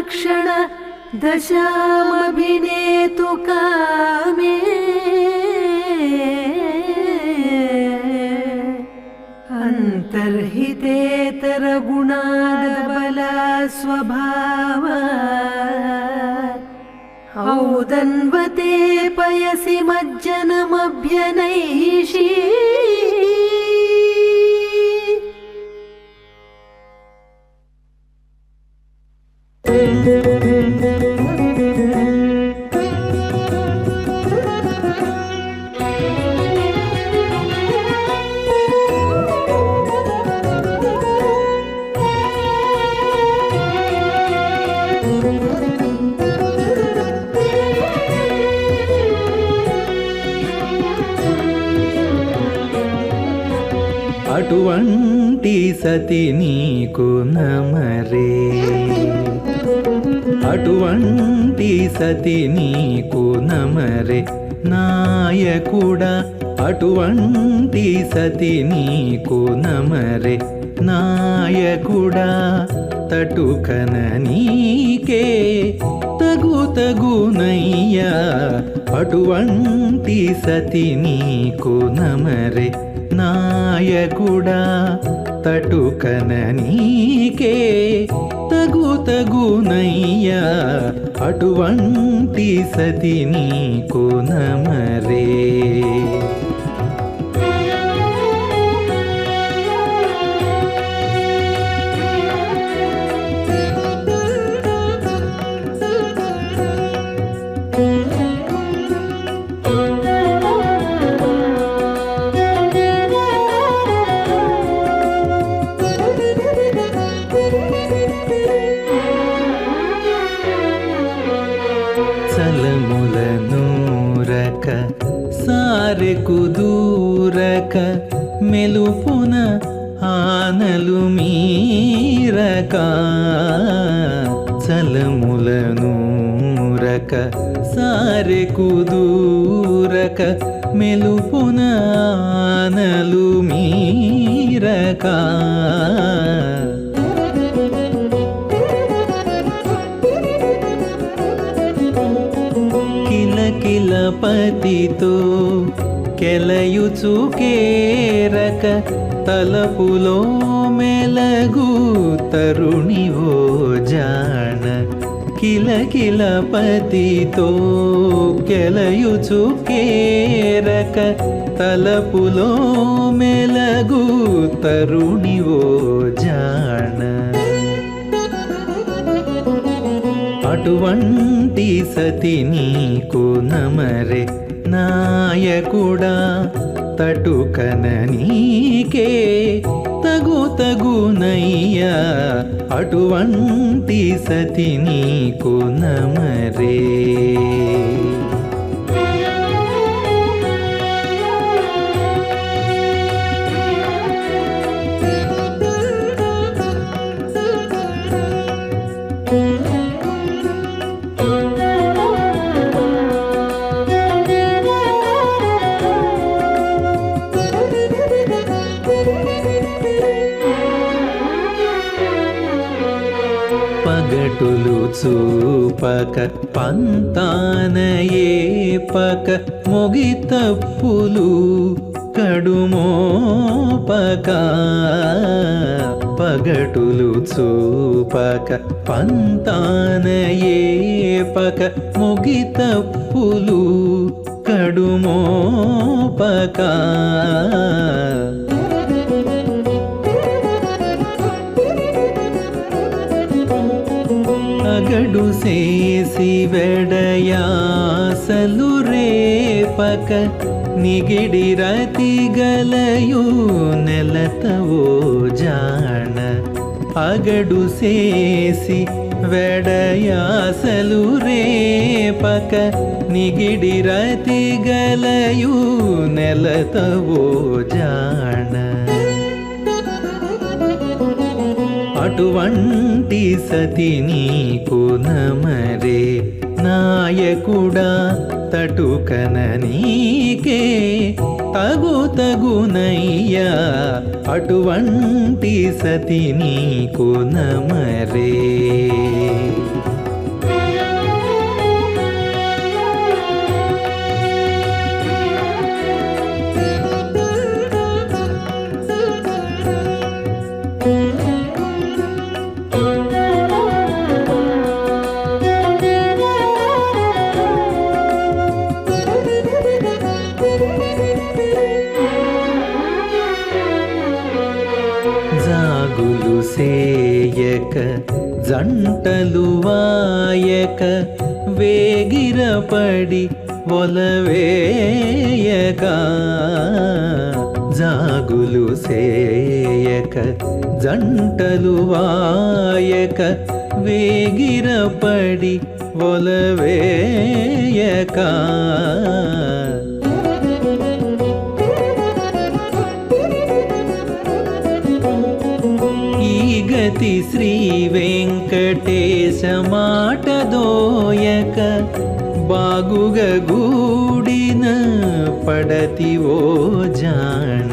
क्षण दशामभिनेतु कामे अंतर्हितेतर गुणादबल स्वभाव औदन्वते पयसि मज्जनमभ्यनैषि అటువంటి సతి నీకు నమరే, అటువంటి సతి నీకు నమరే నాయకుడా, అటువంటి సతి నీకు నమరే నాయకుడా. తటుకన నీకే తగునయ్యా, అటువంటి సతి నీకు నమరే నాయకుడా. తటుకన నీకే తగునయ్యా, అటువంటి సతి నీకు నమరే. చలములనూరక సారెకు దూరక మెలుపున ఆనలు మీరక, చలములనూరక సారెకు దూరక మెలుపున ఆనలు మీరక. కిలపతితో కెలయుచు కేరక తలపులో మెలగు తరుణివో జాణ. కిలపతితో కెలయుచు కేరక తలపులో మెలగు తరుణివో జాణ. అటువంటి సతి నీకు నమరే నాయకుడా. తటుకన నీకే తగునయ్యా, అటువంటి సతి నీకు నమరే. పగటులు చూపక పంతాన ఏపక మొగి తప్పులు కడుమోపక. పగటులు చూపక పంతాన ఏపక మొగి తప్పులు కడుమోపక. అగడు సేసి వెడయాసలు రేపక నిగిడి రతిగలయు నెలతవో జాణ. అగడు సేసి వెడయాసలు రేపక నిగిడి రతిగలయు నెలతవో జాణ. అటువంటి సతి నీకు నమరే నాయకుడా. తటుకన నీకే తగునయ్యా, అటువంటి సతి నీకు నమరే. వేయక జంటలు వాయక వేగిరపడి ఒలవేయక జాగులు సేయక జంటలు వాయక వేగిరపడి ఒలవేయక ఈ గతి శ్రీ వెంకటేశ మాట దోయక బాగుగ గూడిన పడతి ఓ జాణ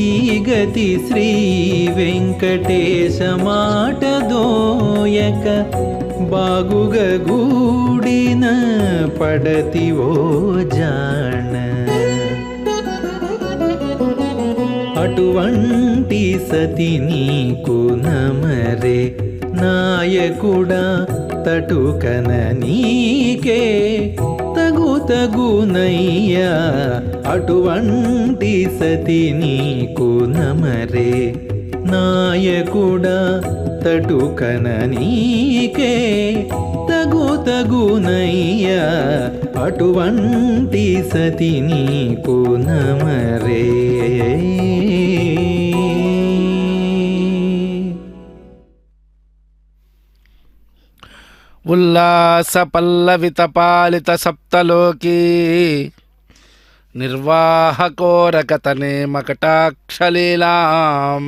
ఈ గతి శ్రీ వెంకటేశ మాట దోయక బాగుగ గూడిన పడతి ఓ జాణ అటువంటి సతి నీకు నమరే నాయకుడా తటుకన నీకే తగునయ్యా అటువంటి సతి నీకు నమరే నాయకుడా తటుకన నీకే తగునయ్యా అటువంటి సతి నీకు నమరే ఉల్లాస పల్లవిత పాలిత సప్తలోకి నిర్వాహకోరకతనే మకటాక్షలీలాం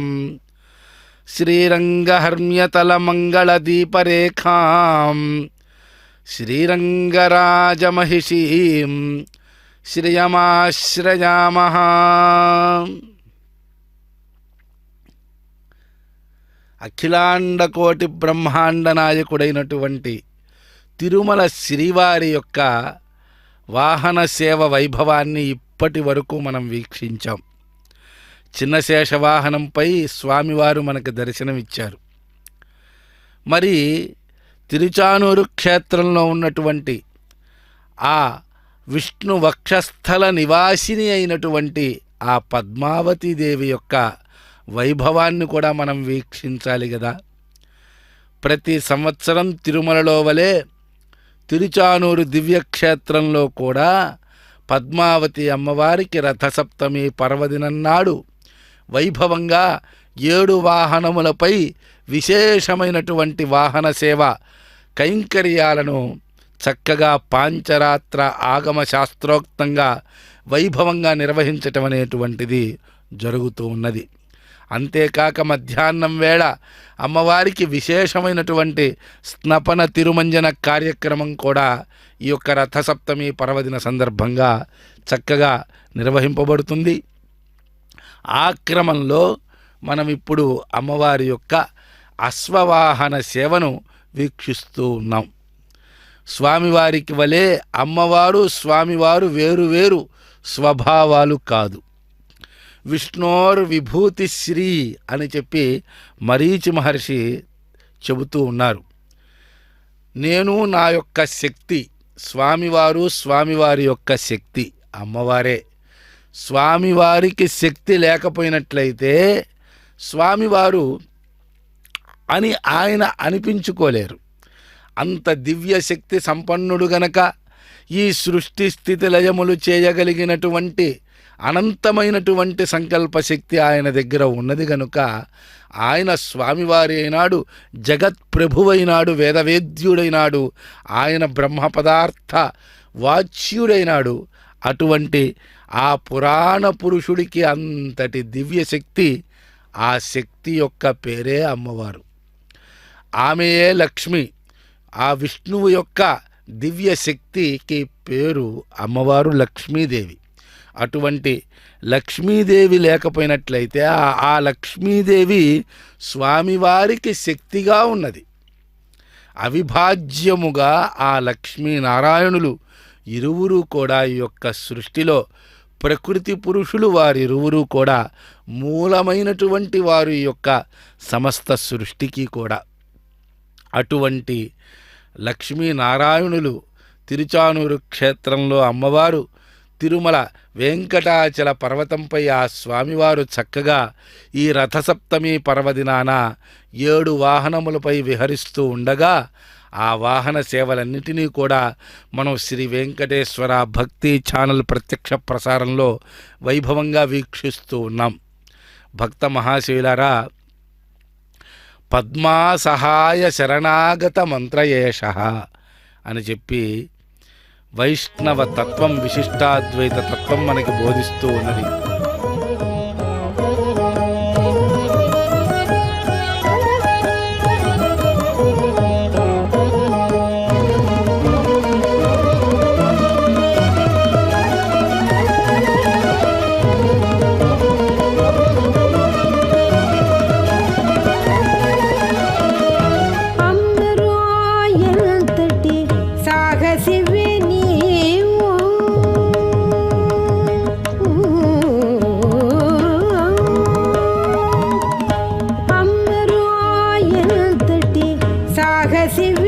శ్రీరంగహర్మ్యతల మంగళ దీపరేఖాం శ్రీరంగరాజమహిషీం శ్రియమాశ్రయామః. అఖిలాండకోటి బ్రహ్మాండ నాయకుడైనటువంటి తిరుమల శ్రీవారి యొక్క వాహన సేవ వైభవాన్ని ఇప్పటి వరకు మనం వీక్షించాం. చిన్న శేషవాహనంపై స్వామివారు మనకు దర్శనమిచ్చారు. మరి తిరుచానూరు క్షేత్రంలో ఉన్నటువంటి ఆ విష్ణు వక్షస్థల నివాసిని అయినటువంటి ఆ పద్మావతీదేవి యొక్క వైభవాన్ని కూడా మనం వీక్షించాలి కదా. ప్రతి సంవత్సరం తిరుమలలో వలె తిరుచానూరు దివ్యక్షేత్రంలో కూడా పద్మావతి అమ్మవారికి రథసప్తమి పర్వదినం నాడు వైభవంగా 7 వాహనములపై విశేషమైనటువంటి వాహన సేవ కైంకర్యాలను చక్కగా పాంచరాత్ర ఆగమ శాస్త్రోక్తంగా వైభవంగా నిర్వహించటం అనేటువంటిది జరుగుతూ ఉన్నది. అంతేకాక మధ్యాహ్నం వేళ అమ్మవారికి విశేషమైనటువంటి స్నపన తిరుమంజన కార్యక్రమం కూడా ఈ యొక్క రథసప్తమి పర్వదిన సందర్భంగా చక్కగా నిర్వహింపబడుతుంది. ఆ క్రమంలో మనం ఇప్పుడు అమ్మవారి యొక్క అశ్వవాహన సేవను వీక్షిస్తూ ఉన్నాం. స్వామివారికి వలె అమ్మవారు స్వామివారు వేరు స్వభావాలు కాదు. విష్ణోర్ విభూతి శ్రీ అని చెప్పి మరీచి మహర్షి చెబుతూ ఉన్నారు. నేను నా యొక్క శక్తి, స్వామివారి యొక్క శక్తి అమ్మవారే. స్వామివారికి శక్తి లేకపోయినట్లయితే స్వామివారు అని ఆయన అనిపించుకోలేరు. అంత దివ్య శక్తి సంపన్నుడు గనక ఈ సృష్టి స్థితి లయములు చేయగలిగినటువంటి అనంతమైనటువంటి సంకల్ప శక్తి ఆయన దగ్గర ఉన్నది గనుక ఆయన స్వామివారి అయినాడు, జగత్ప్రభువైనాడు, వేదవేద్యుడైనాడు, ఆయన బ్రహ్మ పదార్థ వాచ్యుడైనాడు. అటువంటి ఆ పురాణ పురుషుడికి అంతటి దివ్యశక్తి, ఆ శక్తి యొక్క పేరే అమ్మవారు. ఆమెయే లక్ష్మి. ఆ విష్ణువు యొక్క దివ్య శక్తికి పేరు అమ్మవారు లక్ష్మీదేవి. అటువంటి లక్ష్మీదేవి లేకపోయినట్లయితే ఆ లక్ష్మీదేవి స్వామివారికి శక్తిగా ఉన్నది. అవిభాజ్యముగా ఆ లక్ష్మీనారాయణులు ఇరువురు కూడా ఈ యొక్క సృష్టిలో ప్రకృతి పురుషులు వారిరువురు కూడా మూలమైనటువంటి వారు ఈ యొక్క సమస్త సృష్టికి కూడా. అటువంటి లక్ష్మీనారాయణులు తిరుచానూరు క్షేత్రంలో అమ్మవారు తిరుమల వెంకటాచల పర్వతంపై ఆ స్వామివారు చక్కగా ఈ రథసప్తమి పర్వదినాన 7 వాహనములపై విహరిస్తూ ఉండగా ఆ వాహన సేవలన్నిటినీ కూడా మనం శ్రీ వెంకటేశ్వర భక్తి ఛానల్ ప్రత్యక్ష ప్రసారంలో వైభవంగా వీక్షిస్తూ ఉన్నాం. భక్త మహాశివులారా, పద్మా సహాయ శరణాగత మంత్రయేష అని చెప్పి వైష్ణవ తత్వం, విశిష్టాద్వైత తత్వం మనకి బోధిస్తూ ఉన్నది. సాహసివి